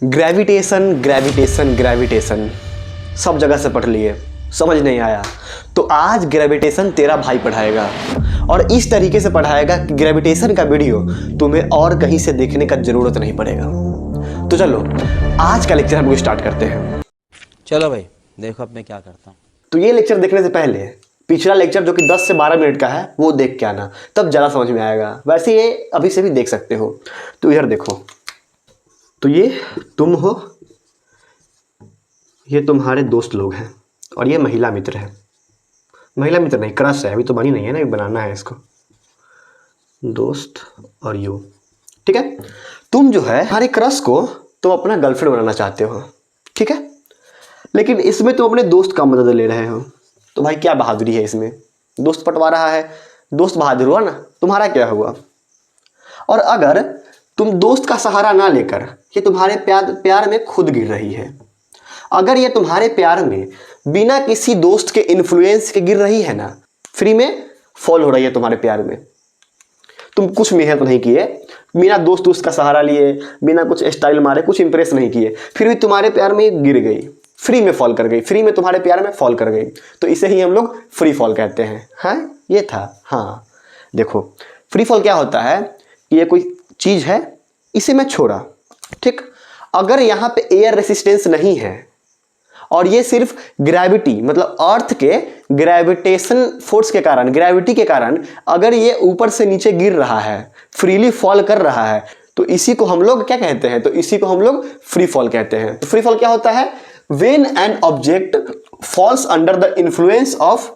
Gravitation gravitation gravitation सब जगह से पढ़ लिए, समझ नहीं आया तो आज ग्रेविटेशन तेरा भाई पढ़ाएगा और इस तरीके से पढ़ाएगा कि ग्रेविटेशन का वीडियो तुम्हें और कहीं से देखने का जरूरत नहीं पड़ेगा। तो चलो आज का लेक्चर हम लोग स्टार्ट करते हैं। चलो भाई देखो अब मैं क्या करता हूँ। तो ये लेक्चर देखने से पहले पिछला लेक्चर जो कि 10 से 12 मिनट का है वो देख के आना, तब ज़्यादा समझ में आएगा। वैसे ये अभी से भी देख सकते हो। तो इधर देखो, तो ये तुम हो, ये तुम्हारे दोस्त लोग हैं और ये महिला मित्र है। महिला मित्र नहीं, क्रश है, अभी तो बनी नहीं है ना, बनाना है इसको। दोस्त और यू, ठीक है। तुम जो है हमारे क्रश को तुम अपना गर्लफ्रेंड बनाना चाहते हो, ठीक है, लेकिन इसमें तुम अपने दोस्त का मदद ले रहे हो। तो भाई क्या बहादुरी है इसमें, दोस्त पटवा रहा है, दोस्त बहादुर हुआ ना, तुम्हारा क्या हुआ। और अगर तुम दोस्त का सहारा ना लेकर ये तुम्हारे प्यार में खुद गिर रही है, अगर ये तुम्हारे प्यार में बिना किसी दोस्त के इन्फ्लुएंस के गिर रही है ना, फ्री में फॉल हो रही है तुम्हारे प्यार में, तुम कुछ मेहनत नहीं किए, बिना दोस्त का सहारा लिए, बिना कुछ स्टाइल मारे, कुछ इंप्रेस नहीं किए, फिर भी तुम्हारे प्यार में गिर गई, फ्री में फॉल कर गई, फ्री में तुम्हारे प्यार में फॉल कर गई, तो इसे ही हम लोग फ्री फॉल कहते हैं। हाँ ये था। हाँ देखो, फ्री फॉल क्या होता है, ये कोई चीज़ है, इसे मैं छोड़ा, ठीक, अगर यहाँ पे एयर रेसिस्टेंस नहीं है और ये सिर्फ ग्रेविटी मतलब अर्थ के ग्रेविटेशन फोर्स के कारण, ग्रेविटी के कारण अगर ये ऊपर से नीचे गिर रहा है, फ्रीली फॉल कर रहा है, तो इसी को हम लोग क्या कहते हैं, तो इसी को हम लोग फ्री फॉल कहते हैं। तो फ्री फॉल क्या होता है, when an object falls under the influence of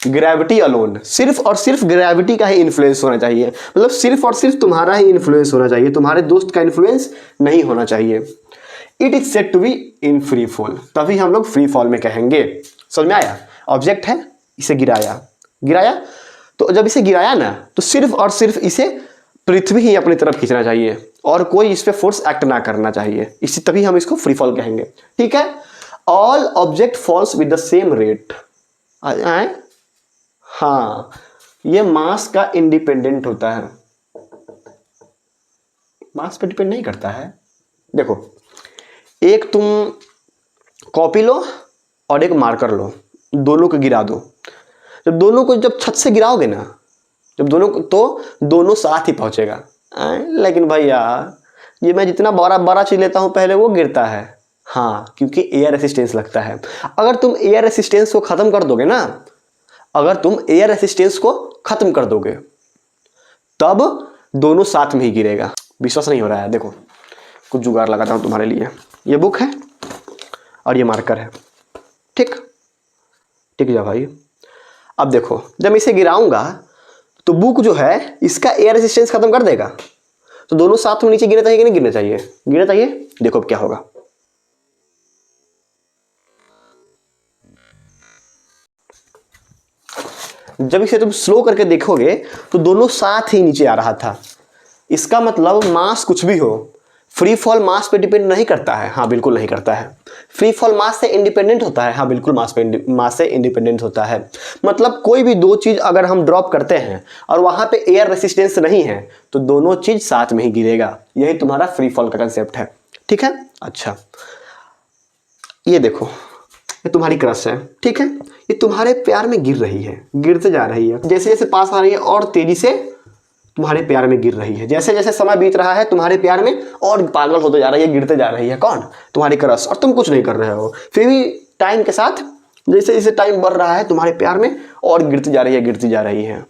gravity alone, सिर्फ और सिर्फ ग्रेविटी का ही इन्फ्लुएंस होना चाहिए, मतलब सिर्फ और सिर्फ तुम्हारा ही इन्फ्लुएंस होना चाहिए, तुम्हारे दोस्त का इन्फ्लुएंस नहीं होना चाहिए। It is said to be in free fall, तभी हम लोग फ्री फॉल में कहेंगे। समझ में आया। ऑब्जेक्ट है, इसे गिराया, तो जब इसे गिराया ना, तो सिर्फ और सिर्फ इसे पृथ्वी ही अपनी तरफ खींचना चाहिए और कोई इस पे फोर्स एक्ट ना करना चाहिए, इसी तभी हम इसको फ्री फॉल कहेंगे, ठीक है। All objects fall with the same rate. हाँ, ये मास का इंडिपेंडेंट होता है, मास पे डिपेंड नहीं करता है। देखो, एक तुम कॉपी लो और एक मार्कर लो, दोनों को गिरा दो, जब दोनों को जब छत से गिराओगे ना, जब दोनों को, तो दोनों साथ ही पहुंचेगा। लेकिन भाई यार, ये मैं जितना बड़ा चीज लेता हूं पहले वो गिरता है। हाँ, क्योंकि एयर रेसिस्टेंस लगता है। अगर तुम एयर रेसिस्टेंस को खत्म कर दोगे ना, अगर तुम एयर रेसिस्टेंस को खत्म कर दोगे तब दोनों साथ में ही गिरेगा। विश्वास नहीं हो रहा है, देखो कुछ जुगाड़ लगाता हूं तुम्हारे लिए। ये बुक है और ये मार्कर है, ठीक ठीक जा भाई। अब देखो, जब मैं इसे गिराऊंगा तो बुक जो है इसका एयर रेसिस्टेंस खत्म कर देगा, तो दोनों साथ में नीचे गिरना चाहिए कि नहीं गिरना चाहिए, गिरना चाहिए। देखो अब क्या होगा, जब इसे तुम स्लो करके देखोगे तो दोनों साथ ही नीचे आ रहा था। इसका मतलब मास कुछ भी हो, फ्री फॉल मास पे डिपेंड नहीं करता है। हाँ बिल्कुल नहीं करता है। फ्री फॉल मास से इंडिपेंडेंट होता है। हाँ बिल्कुल मास से इंडिपेंडेंट होता है। मतलब कोई भी दो चीज अगर हम ड्रॉप करते हैं और वहां पे एयर रेसिस्टेंस नहीं है तो दोनों चीज साथ में ही गिरेगा। यही तुम्हारा फ्री फॉल का कंसेप्ट है, ठीक है। अच्छा, ये देखो, ये तुम्हारी क्रश है, ठीक है, ये तुम्हारे प्यार में गिर रही है, गिरते जा रही है, जैसे जैसे पास आ रही है और तेजी से तुम्हारे प्यार में गिर रही है। जैसे जैसे समय बीत रहा है तुम्हारे प्यार में और पागल होते जा रही है, गिरते जा रही है। कौन? तुम्हारी क्रश। और तुम कुछ नहीं कर रहे हो, फिर भी टाइम के साथ जैसे जैसे टाइम बढ़ रहा है तुम्हारे प्यार में और गिरती जा रही है, गिरती जा रही है।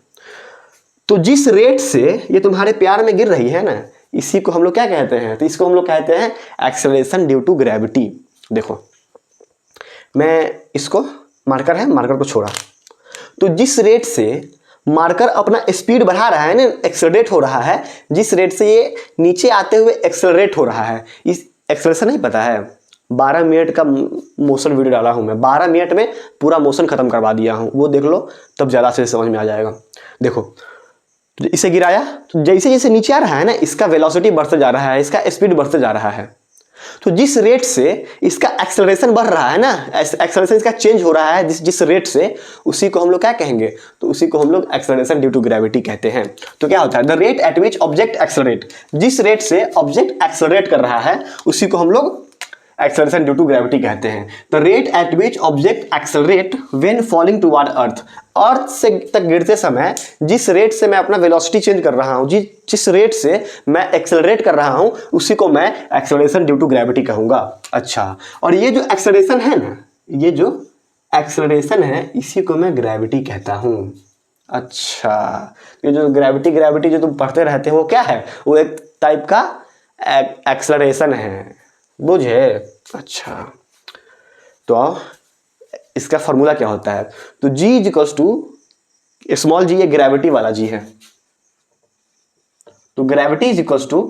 तो जिस रेट से ये तुम्हारे प्यार में गिर रही है ना, इसी को हम लोग क्या कहते हैं, तो इसको हम लोग कहते हैं एक्सेलरेशन ड्यू टू ग्रेविटी। देखो, मैं इसको, मार्कर है, मार्कर को छोड़ा, तो जिस रेट से मार्कर अपना स्पीड बढ़ा रहा है ना, एक्सेलरेट हो रहा है, जिस रेट से ये नीचे आते हुए एक्सेलरेट हो रहा है, इस एक्सेलरेशन नहीं पता है। 12 मिनट का मोशन वीडियो डाला हूं मैं, 12 मिनट में पूरा मोशन खत्म करवा दिया हूं, वो देख लो तब ज़्यादा से समझ में आ जाएगा। देखो, तो इसे गिराया तो जैसे जैसे नीचे आ रहा है ना, इसका वेलोसिटी बढ़ते जा रहा है, इसका स्पीड बढ़ते जा रहा है। तो जिस रेट से इसका एक्सेलरेशन बढ़ रहा है ना, एक्सेलरेशन इसका चेंज हो रहा है जिस रेट से, उसी को हम लोग क्या कहेंगे, तो उसी को हम लोग एक्सेलरेशन ड्यू टू ग्रेविटी कहते हैं। तो क्या होता है, the rate at which object accelerate, जिस रेट से ऑब्जेक्ट एक्सेलरेट कर रहा है उसी को हम लोग एक्सेलरेशन ड्यू टू ग्रेविटी कहते हैं। The rate at which object accelerate when falling toward earth, earth से तक गिरते समय जिस रेट से मैं अपना वेलोसिटी चेंज कर रहा हूं, जिस रेट से मैं एक्सेलरेट कर रहा हूं, उसी को मैं एक्सेलरेशन ड्यू टू ग्रेविटी कहूंगा। अच्छा, और ये जो एक्सेलरेशन है ना, ये जो एक्सेलरेशन है इसी को मैं ग्रेविटी कहता हूं। अच्छा, ये जो ग्रेविटी जो तुम पढ़ते रहते हो वो क्या है, वो एक टाइप का एक्सेलरेशन है, बुझे। अच्छा, तो आओ इसका फॉर्मूला क्या होता है, तो G is equals to small G, ये ग्रेविटी वाला G है, तो gravity is equals to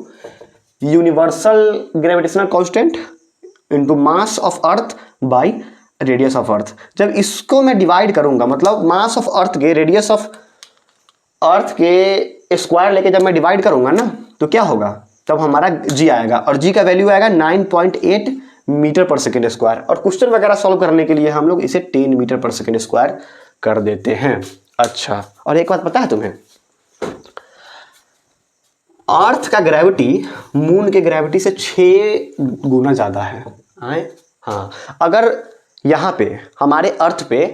universal gravitational constant into mass of earth by radius of earth. जब इसको मैं डिवाइड करूंगा, मतलब मास ऑफ अर्थ के रेडियस ऑफ अर्थ के स्क्वायर लेके जब मैं डिवाइड करूंगा ना, तो क्या होगा, तब हमारा G आएगा, और G का वैल्यू आएगा 9.8 मीटर पर सेकेंड स्क्वायर। और क्वेश्चन वगैरह सॉल्व करने के लिए हम लोग इसे 10 मीटर पर सेकेंड स्क्वायर कर देते हैं। अच्छा, और एक बात पता है तुम्हें, अर्थ का ग्रेविटी मून के ग्रेविटी से 6 गुना ज्यादा है। हाँ, अगर यहाँ पे हमारे अर्थ पे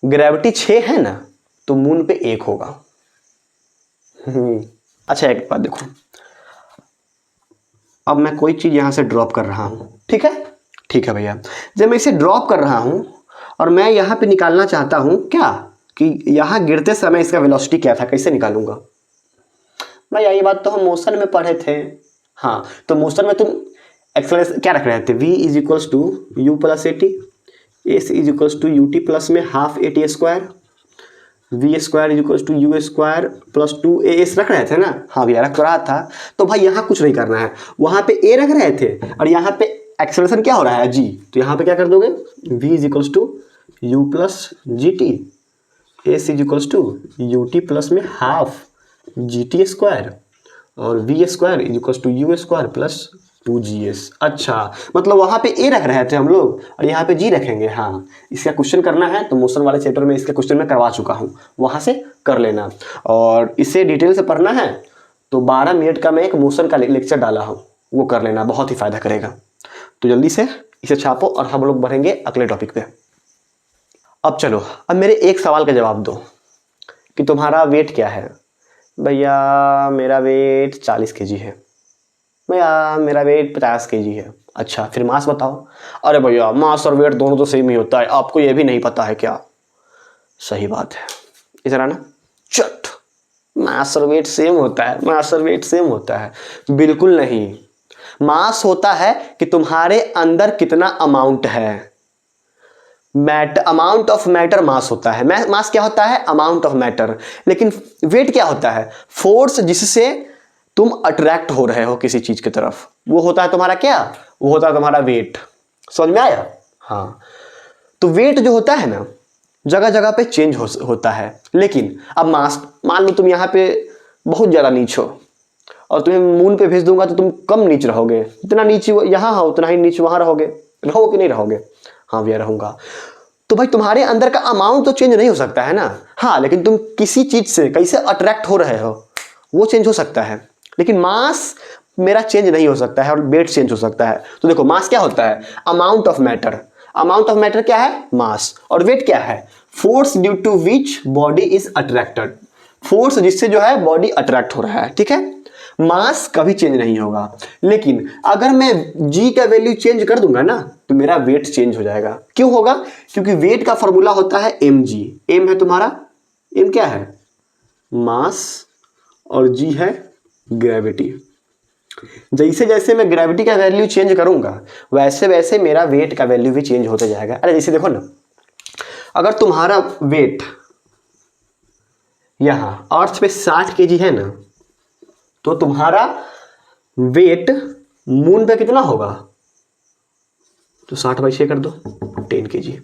ग्रेविटी 6 है ना, तो मून पे 1 होगा। अच्छा, एक बात देखो, अब मैं कोई चीज यहां से ड्रॉप कर रहा हूं, ठीक है, ठीक है भैया। जब मैं इसे ड्रॉप कर रहा हूं और मैं यहां पे निकालना चाहता हूं क्या, कि यहां गिरते समय इसका वेलोसिटी क्या था, कैसे निकालूंगा भैया, ये बात तो हम मोशन में पढ़े थे। हाँ, तो मोशन में तुम एक्सेलरेशन क्या रख रहे थे, v is equals to you plus A T, S is equals to U T plus में half A T square, V square is equals to you square plus 2as रख रहे थे ना। हाँ भैया, रख रहा था। तो भाई यहाँ कुछ नहीं करना है, वहाँ पे a रख रहे थे और यहाँ पे एक्सेलरेशन क्या हो रहा है, g, तो यहाँ पे क्या कर दोगे, v is equals to you plus g t, S is equals to U T plus में हाफ जी टी स्क्वायर, और v square is equals to you square plus 2gs। अच्छा, मतलब वहाँ पे a रख रहे थे हम लोग और यहाँ पे g रखेंगे। हाँ, इसका क्वेश्चन करना है तो मोशन वाले चैप्टर में इसका क्वेश्चन मैं करवा चुका हूँ, वहाँ से कर लेना। और इसे डिटेल से पढ़ना है तो 12 मिनट का मैं एक मोशन का लेक्चर डाला हूँ, वो कर लेना, बहुत ही फायदा करेगा। तो जल्दी से इसे छापो और हम लोग बढ़ेंगे अगले टॉपिक पे। अब चलो, अब मेरे एक सवाल का जवाब दो कि तुम्हारा वेट क्या है। भैया मेरा वेट 40 kg है। भैया मेरा वेट 50 kg है। अच्छा, फिर मास बताओ। अरे भैया मास और वेट दोनों तो सेम ही होता है, आपको ये भी नहीं पता है क्या। सही बात है, इस तरह ना, चट, मास और वेट सेम होता है, मास और वेट सेम होता है। बिल्कुल नहीं, मास होता है कि तुम्हारे अंदर कितना अमाउंट है, अमाउंट ऑफ मैटर मास होता है। मास क्या होता है, अमाउंट ऑफ मैटर। लेकिन वेट क्या होता है, फोर्स जिससे तुम अट्रैक्ट हो रहे हो किसी चीज की तरफ, वो होता है तुम्हारा क्या, वो होता है तुम्हारा वेट। समझ में आया। हाँ, तो वेट जो होता है ना, जगह जगह पे चेंज होता है। लेकिन अब मास, मान लो तुम यहाँ पे बहुत ज्यादा नीच हो और तुम्हें मून पे भेज दूंगा तो तुम कम नीच रहोगे, जितना नीचे यहाँ हो उतना ही नीचे वहां रहोगे कि नहीं रहोगे। हाँ भैया रहूंगा। तो भाई तुम्हारे अंदर का अमाउंट तो चेंज नहीं हो सकता है ना। हाँ, लेकिन तुम किसी चीज से कैसे अट्रैक्ट हो रहे हो वो चेंज हो सकता है, लेकिन मास मेरा चेंज नहीं हो सकता है और वेट चेंज हो सकता है। तो देखो, मास क्या होता है, amount of matter. Amount of matter क्या है, मास। और वेट क्या है, force due to which body is attracted, force जिससे जो है बॉडी अट्रैक्ट हो रहा है। ठीक है, मास कभी चेंज नहीं होगा। लेकिन अगर मैं g का वैल्यू चेंज कर दूंगा ना, तो मेरा वेट चेंज हो जाएगा। क्यों होगा, क्योंकि वेट का फॉर्मूला होता है mg। m है तुम्हारा, m क्या है, मास, और g है ग्रेविटी। जैसे जैसे मैं ग्रेविटी का वैल्यू चेंज करूंगा वैसे वैसे मेरा वेट का वैल्यू भी चेंज होते जाएगा। अरे जैसे देखो ना, अगर तुम्हारा वेट यहां अर्थ पे 60 kg है ना, तो तुम्हारा वेट मून पे कितना होगा, तो 60/6 कर दो, 10 kg।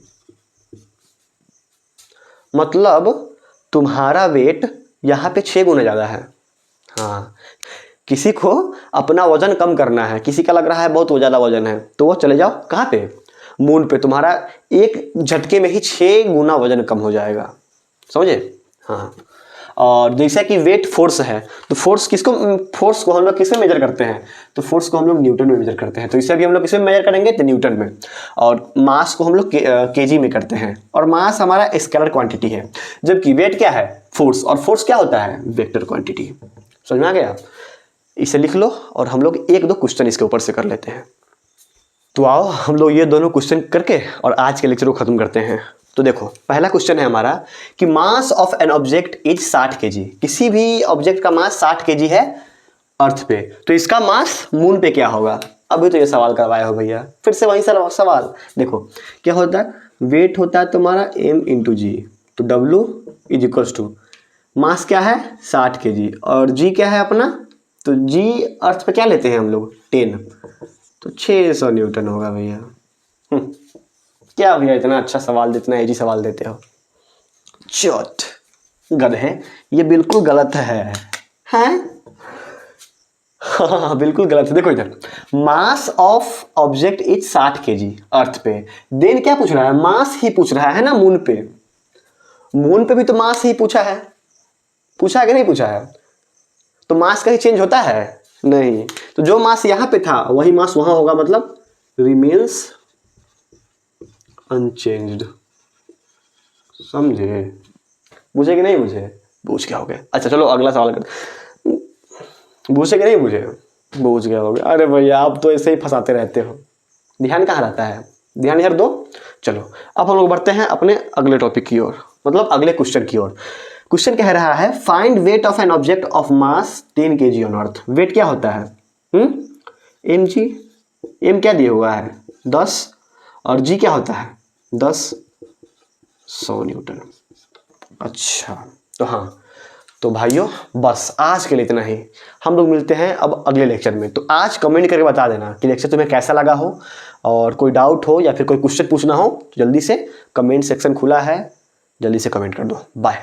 मतलब तुम्हारा वेट यहां पे 6 गुना ज्यादा है। हाँ, किसी को अपना वजन कम करना है, किसी का लग रहा है बहुत ज़्यादा वजन है, तो वो चले जाओ कहाँ पे, मून पे। तुम्हारा एक झटके में ही 6 गुना वजन कम हो जाएगा, समझे। हाँ, और जैसा कि वेट फोर्स है, तो फोर्स को हम लोग किस में मेजर करते हैं, तो फोर्स को हम लोग न्यूटन में मेजर करते हैं। तो इसे भी हम लोग किस में मेजर करेंगे, तो न्यूटन में। और मास को हम लोग केजी में करते हैं, और मास हमारा स्केलर क्वांटिटी है, जबकि वेट क्या है, फोर्स। और फोर्स क्या होता है, वेक्टर क्वांटिटी। समझ में आ गया। इसे लिख लो और हम लोग 1-2 क्वेश्चन इसके ऊपर से कर लेते हैं। तो आओ हम लोग ये दोनों क्वेश्चन करके और आज के लेक्चर को खत्म करते हैं। तो देखो पहला क्वेश्चन है हमारा कि mass of an object is 60 kg। किसी भी ऑब्जेक्ट का मास 60 kg है अर्थ पे, तो इसका मास मून पे क्या होगा। अभी तो ये सवाल करवाए हो भैया, फिर से वही सवाल। देखो क्या होता है, वेट होता है तुम्हारा m × g, तो W = मास क्या है 60 kg, और g क्या है अपना, तो g अर्थ पे क्या लेते हैं हम लोग 10, तो 600 न्यूटन होगा भैया। क्या भैया इतना अच्छा सवाल, इतना इजी सवाल देते हो। चोट गधे, ये बिल्कुल गलत है। हैं? हाँ बिल्कुल गलत है। देखो इधर, mass of object is 60 kg अर्थ पे, देन क्या पूछ रहा है, मास ही पूछ रहा है ना मून पे। मून पे भी तो मास ही पूछा है कि नहीं पूछा है, तो मास कहीं चेंज होता है नहीं। तो जो मास यहाँ पे था वही मास वहां होगा, मतलब रिमेन्स अनचेंज्ड। समझे, बुझे कि नहीं बुझे, बूझ गया हो गया। अच्छा चलो अगला सवाल कर, बुझे कि नहीं बुझे, बूझ गया हो गया। अरे भैया आप तो ऐसे ही फंसाते रहते हो, ध्यान कहाँ रहता है, ध्यान इधर दो। चलो अब हम लोग बढ़ते हैं अपने अगले टॉपिक की ओर, मतलब अगले क्वेश्चन की ओर। क्वेश्चन कह रहा है find weight of an object of mass 10 kg on earth. Weight क्या होता है, mg, m क्या दिया हुआ है 10, और g क्या होता है 10, 100 न्यूटन। अच्छा तो हाँ, तो भाइयों बस आज के लिए इतना ही। हम लोग मिलते हैं अब अगले लेक्चर में। तो आज कमेंट करके बता देना कि लेक्चर तुम्हें कैसा लगा हो, और कोई डाउट हो या फिर कोई क्वेश्चन पूछना हो तो जल्दी से कमेंट सेक्शन खुला है, जल्दी से कमेंट कर दो। बाय।